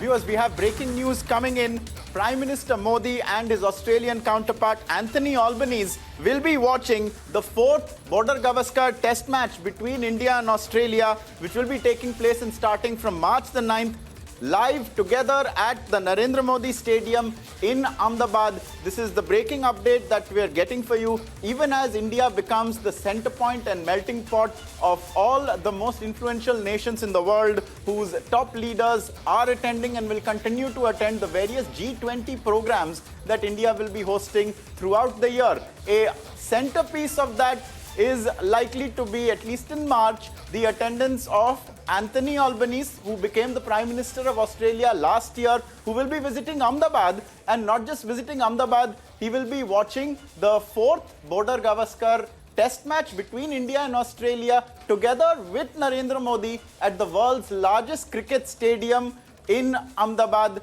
Viewers, we have breaking news coming in. Prime Minister Modi and his Australian counterpart Anthony Albanese will be watching the fourth Border Gavaskar Test match between India and Australia, which will be taking place and starting from March the 9th, live together at the Narendra Modi Stadium in Ahmedabad. This is the breaking update that we are getting for you, even as India becomes the center point and melting pot of all the most influential nations in the world, whose top leaders are attending and will continue to attend the various G20 programs that India will be hosting throughout the year. A centerpiece of that is likely to be, at least in March, the attendance of Anthony Albanese, who became the Prime Minister of Australia last year, who will be visiting Ahmedabad. And not just visiting Ahmedabad, he will be watching the fourth Border Gavaskar Test match between India and Australia together with Narendra Modi at the world's largest cricket stadium in Ahmedabad.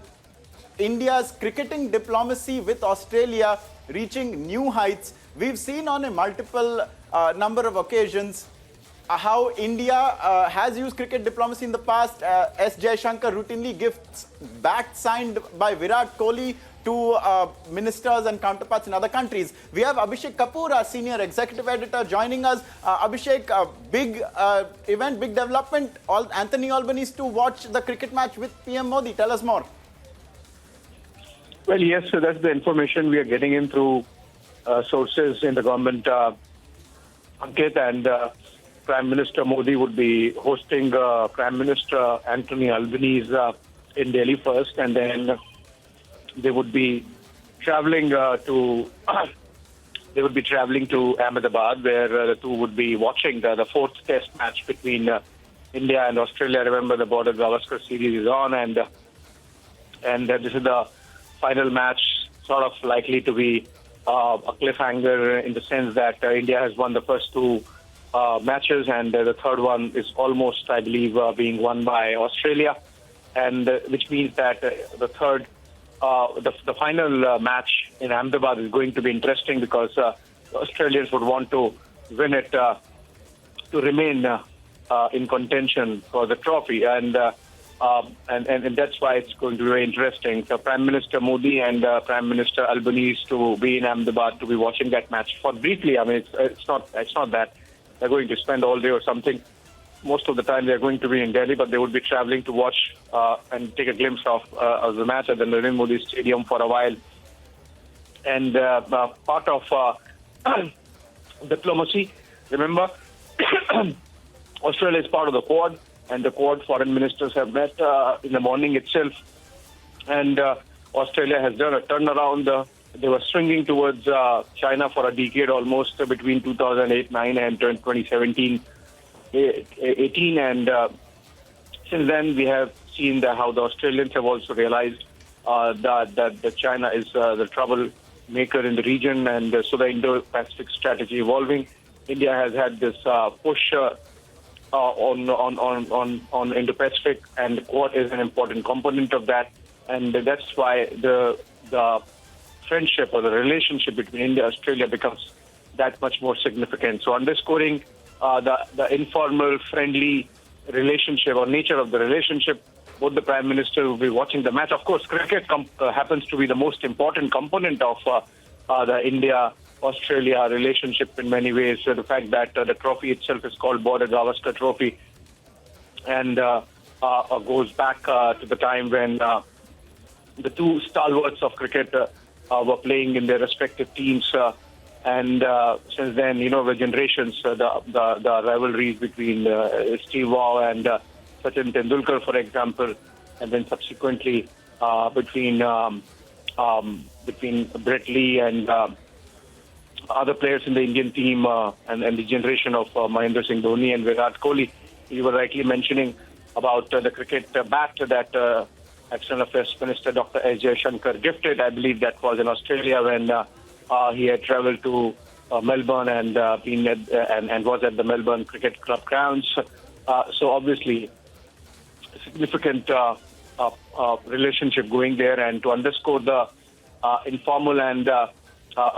India's cricketing diplomacy with Australia reaching new heights. We've seen on a multiple number of occasions how India has used cricket diplomacy in the past. S. Jaishankar routinely gifts bats signed by Virat Kohli to ministers and counterparts in other countries. We have Abhishek Kapoor, our senior executive editor, joining us. Abhishek, big event, big development. Anthony Albanese to watch the cricket match with PM Modi. Tell us more. Well, yes, so that's the information we are getting in through sources in the government. Ankit and Prime Minister Modi would be hosting Prime Minister Anthony Albanese in Delhi first, and then they would be traveling to Ahmedabad, where the two would be watching the fourth Test match between India and Australia. Remember, the Border Gavaskar series is on, and this is the final match, sort of likely to be a cliffhanger in the sense that India has won the first two matches, and the third one is almost, I believe, being won by Australia, and which means that the final match in Ahmedabad is going to be interesting because Australians would want to win it to remain in contention for the trophy, and that's why it's going to be very interesting. So Prime Minister Modi and Prime Minister Albanese to be in Ahmedabad to be watching that match for briefly. I mean, it's not that they're going to spend all day or something. Most of the time they're going to be in Delhi, but they would be traveling to watch and take a glimpse of the match at the Narendra Modi Stadium for a while. And part of diplomacy, remember, Australia is part of the Quad, and the Quad foreign ministers have met in the morning itself. And Australia has done a turnaround. They were swinging towards China for a decade almost, between 2008-9 and 2017-18. And since then, we have seen how the Australians have also realized that China is the troublemaker in the region, and so the Indo-Pacific strategy evolving. India has had this push on Indo-Pacific, and the Quad is an important component of that, and that's why the friendship or the relationship between India and Australia becomes that much more significant. So underscoring the informal, friendly relationship or nature of the relationship, both the Prime Minister will be watching the match. Of course, cricket happens to be the most important component of the India-Australia relationship in many ways. So the fact that the trophy itself is called Border Gavaskar Trophy and goes back to the time when the two stalwarts of cricket were playing in their respective teams, and since then, the generations, the rivalries between Steve Waugh and Sachin Tendulkar, for example, and then subsequently between Brett Lee and other players in the Indian team, and the generation of Mahendra Singh Dhoni and Virat Kohli. You were rightly mentioning about the cricket bat that External Affairs Minister Dr. S. Jaishankar gifted. I believe that was in Australia when he had travelled to Melbourne and and was at the Melbourne Cricket Club grounds. So obviously, significant relationship going there, and to underscore the informal and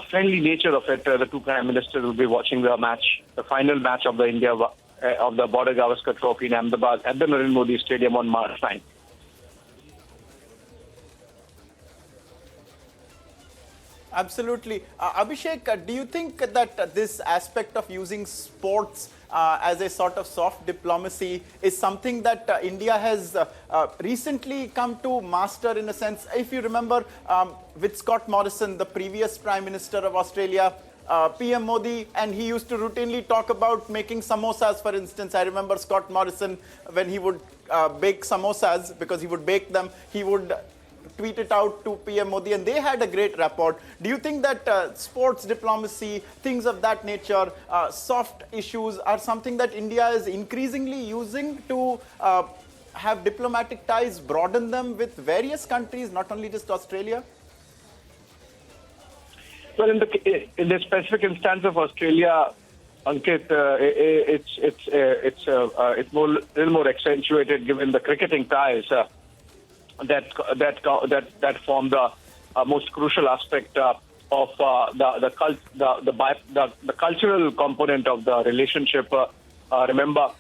friendly nature of it, the two prime ministers will be watching the final match of the Border Gavaskar Trophy in Ahmedabad at the Narendra Modi Stadium on March 9. Absolutely. Abhishek, do you think that this aspect of using sports as a sort of soft diplomacy is something that India has recently come to master in a sense? If you remember, with Scott Morrison, the previous Prime Minister of Australia, PM Modi, and he used to routinely talk about making samosas, for instance. I remember Scott Morrison, when he would bake samosas, because he would bake them, he would tweet it out to PM Modi, and they had a great rapport. Do you think that sports diplomacy, things of that nature, soft issues are something that India is increasingly using to have diplomatic ties, broaden them with various countries, not only just Australia? Well, in the specific instance of Australia, Ankit, it's more little more accentuated given the cricketing ties that form the most crucial aspect of the cultural component of the relationship. Remember,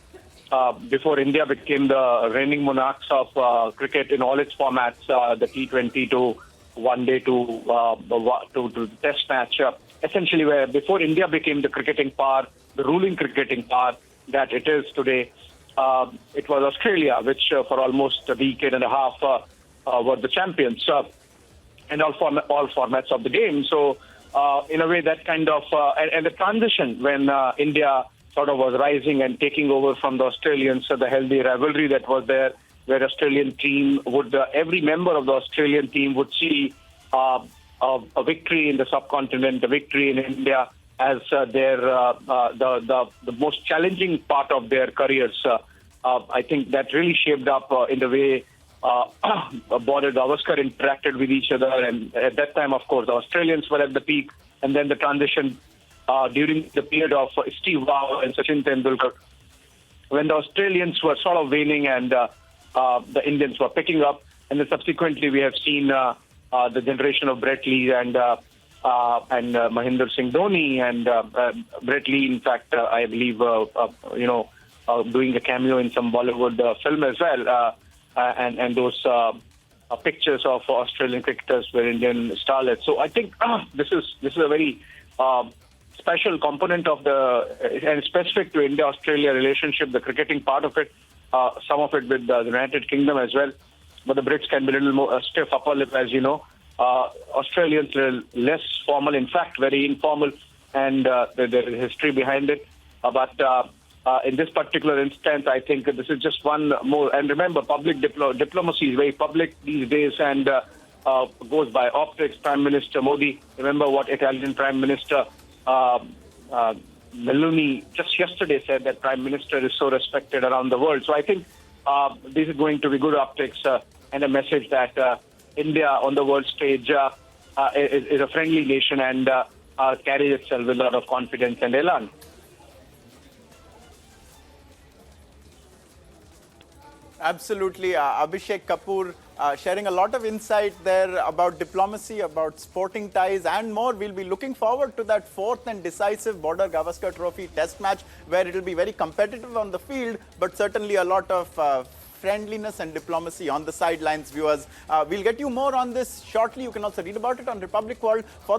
before India became the reigning monarchs of cricket in all its formats, the T20 to one day to test match, essentially where before India became the cricketing power, the ruling cricketing power that it is today, it was Australia, which for almost a decade and a half were the champions in all formats of the game. So in a way, that kind of and the transition when India sort of was rising and taking over from the Australians, so the healthy rivalry that was there, where Australian team would every member of the Australian team would see a victory in the subcontinent, a victory in India as the most challenging part of their careers. I think that really shaped up in the way Border Gavaskar interacted with each other, and at that time, of course, the Australians were at the peak, and then the transition during the period of Steve Waugh and Sachin Tendulkar, when the Australians were sort of waning and the Indians were picking up, and then subsequently we have seen the generation of Brett Lee and Mahendra Singh Dhoni, and Brett Lee, in fact, I believe, doing a cameo in some Bollywood film as well, and those pictures of Australian cricketers were Indian starlets. So I think this is a very special component of and specific to India-Australia relationship, the cricketing part of it, some of it with the United Kingdom as well. But the Brits can be a little more stiff upper lip, as you know. Australians are less formal, in fact, very informal, and there is history behind it. But in this particular instance, I think this is just one more. And remember, public diplomacy is very public these days and goes by optics. Prime Minister Modi, remember what Italian Prime Minister Meloni just yesterday said, that Prime Minister is so respected around the world. So I think this is going to be good optics and a message that India on the world stage is a friendly nation and carries itself with a lot of confidence and elan. Absolutely. Abhishek Kapoor sharing a lot of insight there about diplomacy, about sporting ties and more. We'll be looking forward to that fourth and decisive Border Gavaskar Trophy test match, where it will be very competitive on the field, but certainly a lot of friendliness and diplomacy on the sidelines, viewers. We'll get you more on this shortly. You can also read about it on Republic World. For